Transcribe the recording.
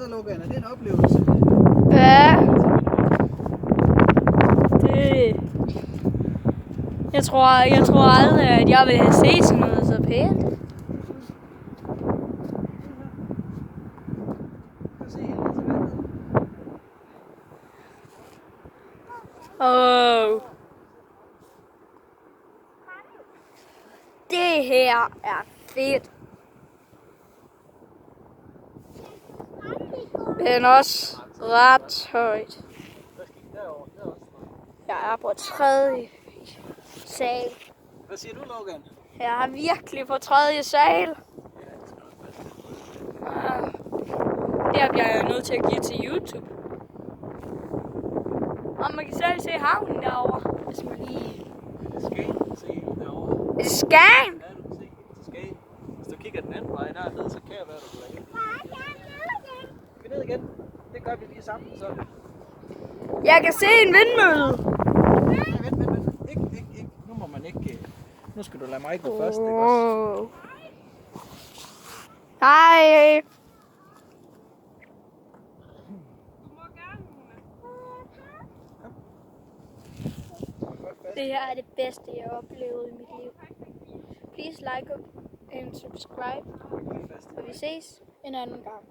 så, Logan? Er det en oplevelse? Ja. Det... Jeg tror aldrig, at jeg vil have set sådan noget så pænt. Det her er fedt. Den er også ret højt. Jeg er på 3. sal. Hvad siger du, Logan? Jeg er virkelig på 3. sal. Der bliver jeg nødt til at give til YouTube. Og man kan selv se havnen derovre, hvis man lige... Skagen, se derovre. Er det Skagen? Ja, du kan se til Skagen. Hvis du kigger den anden vej dernede, så kan jeg være, du kan være. Skal vi ned igen? Det gør vi lige sammen, så. Jeg kan se en vindmølle. Nej, vent. Ikke. Nu må man ikke... Nu skal du lade mig gå først, ikke også? Hej. Det her er det bedste, jeg har oplevet i mit liv. Please like and subscribe. Og vi ses en anden gang.